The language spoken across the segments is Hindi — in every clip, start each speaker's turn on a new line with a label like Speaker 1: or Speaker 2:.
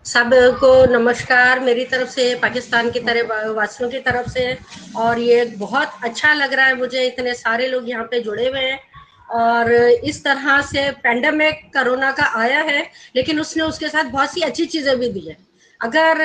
Speaker 1: सबको नमस्कार मेरी तरफ से, पाकिस्तान की तरह वासियों की तरफ से। और ये बहुत अच्छा लग रहा है मुझे, इतने सारे लोग यहाँ पे जुड़े हुए हैं। और इस तरह से पेंडेमिक कोरोना का आया है, लेकिन उसने उसके साथ बहुत सी अच्छी चीजें भी दी है। अगर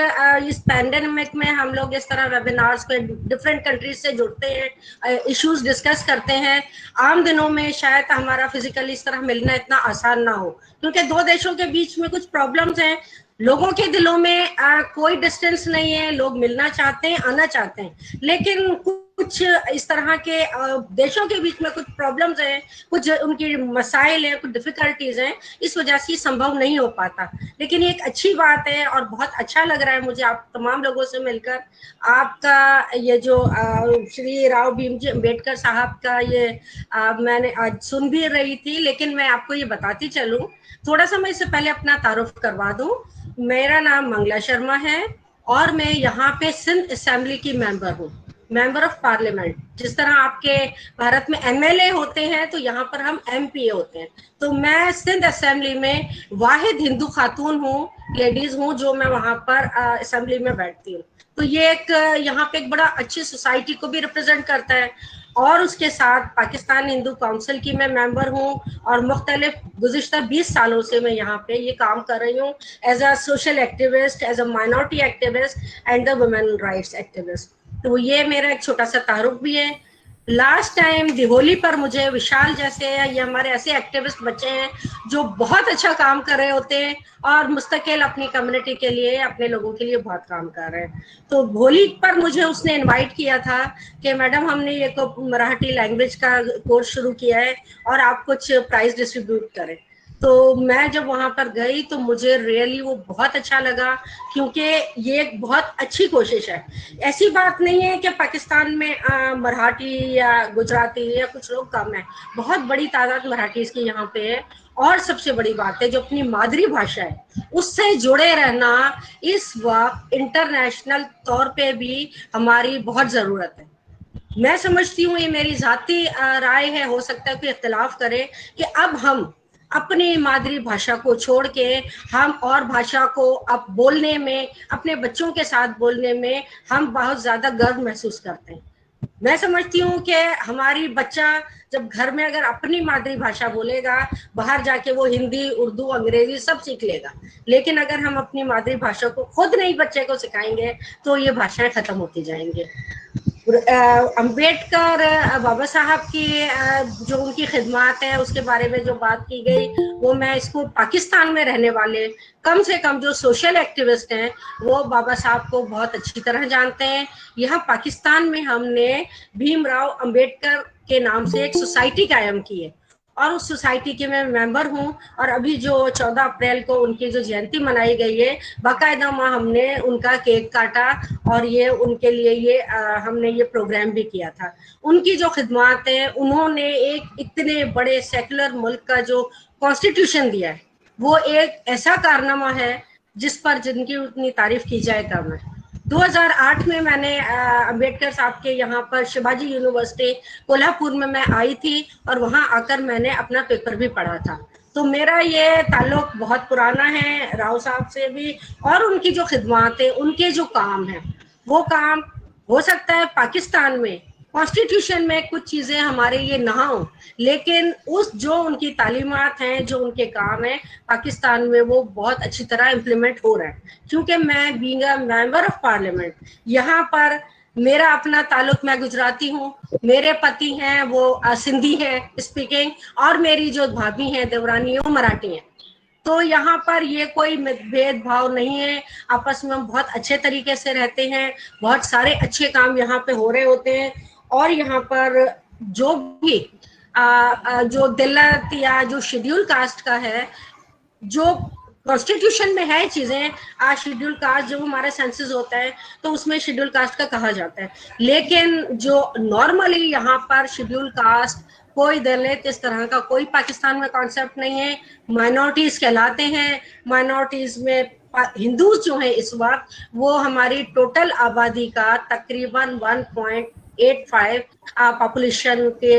Speaker 1: इस पैंडेमिक में हम लोग इस तरह वेबिनार्स पे डिफरेंट कंट्रीज से जुड़ते हैं, इश्यूज डिस्कस करते हैं। आम दिनों में शायद हमारा फिजिकली इस तरह मिलना इतना आसान ना हो, क्योंकि दो देशों के बीच में कुछ प्रॉब्लम्स हैं। लोगों के दिलों में कोई डिस्टेंस नहीं है, लोग मिलना चाहते हैं, आना चाहते हैं, लेकिन कुछ इस तरह के देशों के बीच में कुछ प्रॉब्लम्स हैं, कुछ उनकी मसाइल हैं, कुछ डिफिकल्टीज हैं। इस वजह से संभव नहीं हो पाता। लेकिन ये एक अच्छी बात है और बहुत अच्छा लग रहा है मुझे आप तमाम लोगों से मिलकर। आपका ये जो श्री राव भीमजी अम्बेडकर साहब का ये मैंने आज सुन भी रही थी, लेकिन मैं आपको ये बताती चलूं। थोड़ा सा मैं इससे पहले अपना तारुफ करवा दूं। मेरा नाम मंगला शर्मा है और मैं यहाँ पे सिंध असेंबली की मेंबर हूँ, मेंबर ऑफ पार्लियामेंट। जिस तरह आपके भारत में एमएलए होते हैं, तो यहाँ पर हम एमपीए होते हैं। तो मैं सिंध असेंबली में वाहिद हिंदू खातून हूँ, लेडीज हूँ, जो मैं वहां पर असेंबली में बैठती हूँ। तो ये एक यहाँ पे एक बड़ा अच्छी सोसाइटी को भी रिप्रेजेंट करता है। और उसके साथ पाकिस्तान हिंदू काउंसिल की मैं मेंबर हूँ, और मुख्तलिफ गुज़िश्ता 20 सालों से मैं यहाँ पे ये काम कर रही हूँ, as a social activist, as a minority activist and the women rights activist. तो ये मेरा एक छोटा सा तारुफ भी है। लास्ट टाइम दिवाली पर मुझे विशाल जैसे, ये हमारे ऐसे एक्टिविस्ट बच्चे हैं जो बहुत अच्छा काम कर रहे होते हैं और मुस्तकिल अपनी कम्युनिटी के लिए, अपने लोगों के लिए बहुत काम कर रहे हैं। तो होली पर मुझे उसने इनवाइट किया था कि मैडम हमने ये मराठी लैंग्वेज का कोर्स शुरू किया है और आप कुछ प्राइज डिस्ट्रीब्यूट करें। तो मैं जब वहां पर गई तो मुझे रियली वो बहुत अच्छा लगा, क्योंकि ये एक बहुत अच्छी कोशिश है। ऐसी बात नहीं है कि पाकिस्तान में मराठी या गुजराती या कुछ लोग कम है, बहुत बड़ी तादाद मराठी की यहाँ पे है। और सबसे बड़ी बात है, जो अपनी मादरी भाषा है उससे जुड़े रहना इस वक्त इंटरनेशनल तौर पे भी हमारी बहुत जरूरत है। मैं समझती हूँ, ये मेरी जाती राय है, हो सकता है कोई इख्तिलाफ करे, कि अब हम अपनी मादरी भाषा को छोड़ के हम और भाषा को अब बोलने में, अपने बच्चों के साथ बोलने में हम बहुत ज्यादा गर्व महसूस करते हैं। मैं समझती हूँ कि हमारी बच्चा जब घर में अगर अपनी मातृभाषा बोलेगा, बाहर जाके वो हिंदी, उर्दू, अंग्रेजी सब सीख लेगा। लेकिन अगर हम अपनी मातृभाषा को खुद नहीं बच्चे को सिखाएंगे, तो ये भाषाएं खत्म होती जाएंगी। अम्बेडकर बाबा साहब की जो उनकी खिदमत है उसके बारे में जो बात की गई, वो मैं इसको पाकिस्तान में रहने वाले कम से कम जो सोशल एक्टिविस्ट हैं वो बाबा साहब को बहुत अच्छी तरह जानते हैं। यहाँ पाकिस्तान में हमने भीमराव अंबेडकर के नाम से एक सोसाइटी कायम की है और उस सोसाइटी के मैं मेंबर हूँ। और अभी जो 14 अप्रैल को उनकी जो जयंती मनाई गई है, बाकायदा वहाँ हमने उनका केक काटा और ये उनके लिए ये हमने ये प्रोग्राम भी किया था। उनकी जो खिदमत है, उन्होंने एक इतने बड़े सेकुलर मुल्क का जो कॉन्स्टिट्यूशन दिया है, वो एक ऐसा कारनामा है जिस पर जिनकी उतनी तारीफ की जाए कम है। 2008 में मैंने अंबेडकर साहब के यहाँ पर शिवाजी यूनिवर्सिटी कोल्हापुर में मैं आई थी और वहां आकर मैंने अपना पेपर भी पढ़ा था। तो मेरा ये ताल्लुक बहुत पुराना है राव साहब से भी। और उनकी जो खिदमत है, उनके जो काम है, वो काम हो सकता है पाकिस्तान में कॉन्स्टिट्यूशन में कुछ चीजें हमारे लिए ना हो, लेकिन उस जो उनकी तालीमात हैं, जो उनके काम है, पाकिस्तान में वो बहुत अच्छी तरह इम्प्लीमेंट हो रहा है। क्योंकि मैं being a member of parliament, यहाँ पर मेरा अपना ताल्लुक, मैं गुजराती हूँ, मेरे पति हैं वो सिंधी हैं स्पीकिंग, और मेरी जो भाभी हैं देवरानी वो मराठी हैं। तो यहाँ पर ये कोई भेदभाव नहीं है, आपस में हम बहुत अच्छे तरीके से रहते हैं, बहुत सारे अच्छे काम यहाँ पे हो रहे होते हैं। और यहाँ पर जो भी जो दिल्लत या जो शेड्यूल कास्ट का है, जो कॉन्स्टिट्यूशन में है चीजें, आज शेड्यूल कास्ट जब हमारा सेंसस होता है तो उसमें शेड्यूल कास्ट का कहा जाता है, लेकिन जो नॉर्मली यहाँ पर शेड्यूल कास्ट, कोई दलित, इस तरह का कोई पाकिस्तान में कॉन्सेप्ट नहीं है। माइनॉरिटीज कहलाते हैं। माइनॉरिटीज में हिंदूज जो है इस वक्त, वो हमारी टोटल आबादी का तकरीबन 1.85 पॉपुलेशन के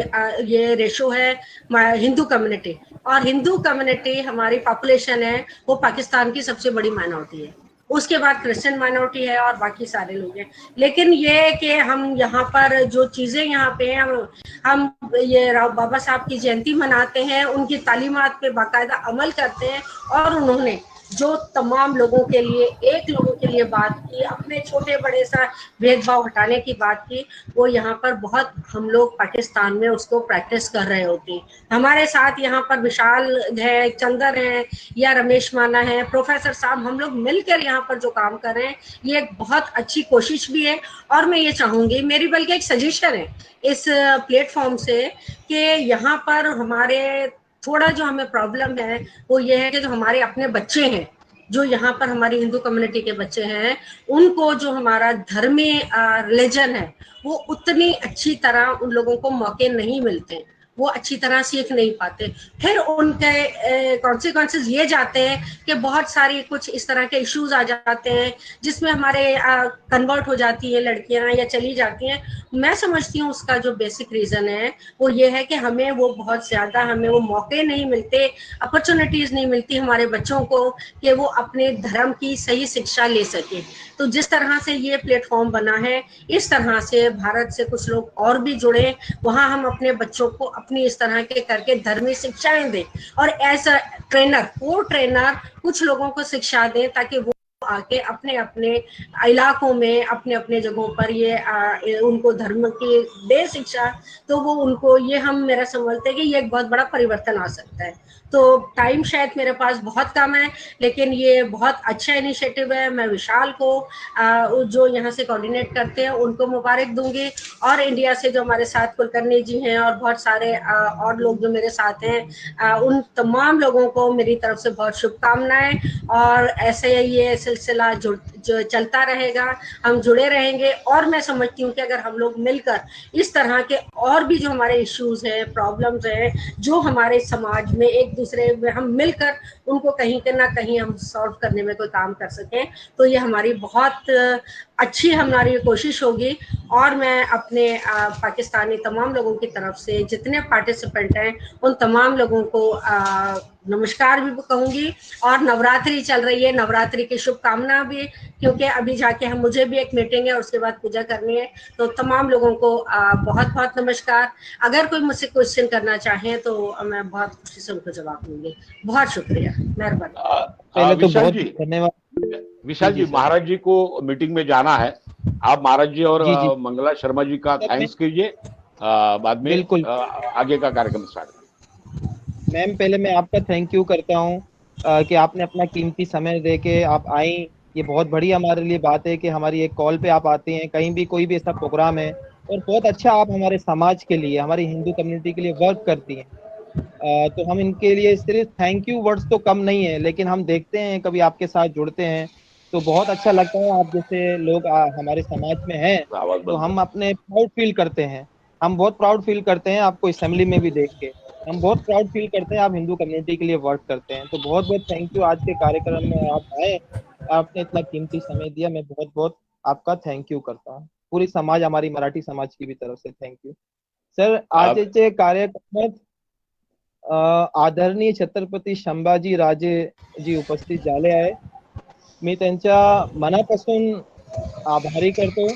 Speaker 1: ये रेशो है हिंदू कम्युनिटी। और हिंदू कम्युनिटी हमारी पॉपुलेशन है, वो पाकिस्तान की सबसे बड़ी माइनॉरिटी है। उसके बाद क्रिश्चियन माइनॉरिटी है और बाकी सारे लोग हैं। लेकिन ये है कि हम यहाँ पर जो चीजें यहाँ पे हैं, हम ये राव बाबा साहब की जयंती मनाते हैं, उनकी तालीमात पे बाकायदा अमल करते हैं, और उन्होंने जो तमाम लोगों के लिए, एक लोगों के लिए बात की, अपने छोटे बड़े सा भेदभाव हटाने की बात की, वो यहाँ पर बहुत हम लोग पाकिस्तान में उसको प्रैक्टिस कर रहे होते हैं। हमारे साथ यहाँ पर विशाल है, चंदर है, या रमेश माना है, प्रोफेसर साहब, हम लोग मिलकर यहाँ पर जो काम कर रहे हैं, ये एक बहुत अच्छी कोशिश भी है। और मैं ये चाहूंगी, मेरी बल्कि एक सजेशन है इस प्लेटफॉर्म से, कि यहाँ पर हमारे थोड़ा जो हमें प्रॉब्लम है वो ये है कि जो हमारे अपने बच्चे हैं, जो यहाँ पर हमारी हिंदू कम्युनिटी के बच्चे हैं, उनको जो हमारा धर्मी रिलीजन है वो उतनी अच्छी तरह उन लोगों को मौके नहीं मिलते, वो अच्छी तरह सीख नहीं पाते। फिर उनके कॉन्सिक्वेंसेस ये जाते हैं कि बहुत सारी कुछ इस तरह के इश्यूज आ जाते हैं जिसमें हमारे कन्वर्ट हो जाती है लड़कियां या चली जाती हैं। मैं समझती हूँ उसका जो बेसिक रीजन है वो ये है कि हमें वो बहुत ज्यादा, हमें वो मौके नहीं मिलते, अपॉर्चुनिटीज नहीं मिलती हमारे बच्चों को कि वो अपने धर्म की सही शिक्षा ले सके। तो जिस तरह से ये प्लेटफॉर्म बना है, इस तरह से भारत से कुछ लोग और भी जुड़े, वहां हम अपने बच्चों को अपनी इस तरह के करके धर्मी शिक्षाएं दें, और एज अ ट्रेनर, को ट्रेनर कुछ लोगों को शिक्षा दें, ताकि वो आके अपने अपने इलाकों में, अपने अपने जगहों पर ये उनको धर्म की दे शिक्षा। तो वो उनको ये, हम मेरा समझते हैं कि ये एक बहुत बड़ा परिवर्तन आ सकता है। तो टाइम शायद मेरे पास बहुत कम है, लेकिन ये बहुत अच्छा इनिशिएटिव है। मैं विशाल को जो यहाँ से कोऑर्डिनेट करते हैं उनको मुबारक दूंगी, और इंडिया से जो हमारे साथ कुलकर्णी जी हैं और बहुत सारे और लोग जो मेरे साथ हैं, उन तमाम लोगों को मेरी तरफ से बहुत शुभकामनाएं। और ऐसे ही ये सिलसिला जो चलता रहेगा, हम जुड़े रहेंगे। और मैं समझती हूँ कि अगर हम लोग मिलकर इस तरह के और भी जो हमारे इश्यूज हैं, प्रॉब्लम्स हैं, जो हमारे समाज में एक दूसरे में हम मिलकर उनको कहीं ना कहीं हम सॉल्व करने में कोई काम कर सकें, तो ये हमारी बहुत अच्छी हमारी कोशिश होगी। और मैं अपने पाकिस्तानी तमाम लोगों की तरफ से जितने पार्टिसिपेंट हैं उन तमाम लोगों को नमस्कार भी कहूंगी। और नवरात्रि चल रही है, नवरात्रि की शुभकामना भी, क्योंकि अभी जाके मुझे भी एक मीटिंग है, उसके बाद पूजा करनी है। तो तमाम लोगों को बहुत बहुत नमस्कार। अगर कोई मुझसे क्वेश्चन करना चाहे तो मैं बहुत खुशी से उनको जवाब दूंगी। बहुत शुक्रिया, मेहरबानी।
Speaker 2: पहले तो
Speaker 3: विशाल
Speaker 2: बहुत
Speaker 3: जी,
Speaker 2: धन्यवाद।
Speaker 3: विशाल जी,
Speaker 2: सर।
Speaker 3: महाराज जी को मीटिंग में जाना है, आप महाराज जी और
Speaker 2: जी जी
Speaker 3: मंगला शर्मा जी का
Speaker 2: सर,
Speaker 3: थैंक्स कीजिए, बाद में
Speaker 2: बिल्कुल
Speaker 3: आगे का कार्यक्रम स्टार्ट करें।
Speaker 2: मैम, पहले मैं आपका थैंक यू करता हूँ कि आपने अपना कीमती समय दे के आप आई। ये बहुत बड़ी हमारे लिए बात है कि हमारी एक कॉल पे आप आते हैं, कहीं भी कोई भी ऐसा प्रोग्राम है, और बहुत अच्छा आप हमारे समाज के लिए, हमारी हिंदू कम्युनिटी के लिए वर्क करती हैं। तो हम इनके लिए सिर्फ थैंक यू वर्ड्स तो कम नहीं है, लेकिन हम देखते हैं कभी आपके साथ जुड़ते हैं तो बहुत अच्छा लगता है। आप जैसे लोग हमारे समाज में हैं
Speaker 3: आवाज
Speaker 2: तो
Speaker 3: बंद
Speaker 2: हम
Speaker 3: कर।
Speaker 2: अपने प्राउड फील करते हैं। हम बहुत प्राउड फील करते हैं आपको असेंबली में भी देख के। हम बहुत प्राउड फील करते हैं आप हिंदू कम्युनिटी के लिए वर्क करते हैं। तो बहुत बहुत थैंक यू, आज के कार्यक्रम में आप आए, आपने इतना कीमती समय दिया। मैं बहुत बहुत आपका थँक यू करता हूँ, पूरी समाज, हमारी मराठी समाज की भी तरफ से थँक यू सर।
Speaker 3: आप
Speaker 2: आजचे कार्यक्रमात आदरणीय छत्रपती संभाजी राजे जी उपस्थित झाले आहे। मी त्यांच्या मनापासून आभारी करतो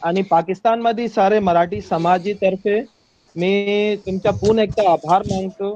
Speaker 2: आणि पाकिस्तानमध्ये सारे मराठी समाजातर्फे मी तुमचा पुन्हा एकदा आभार मानतो।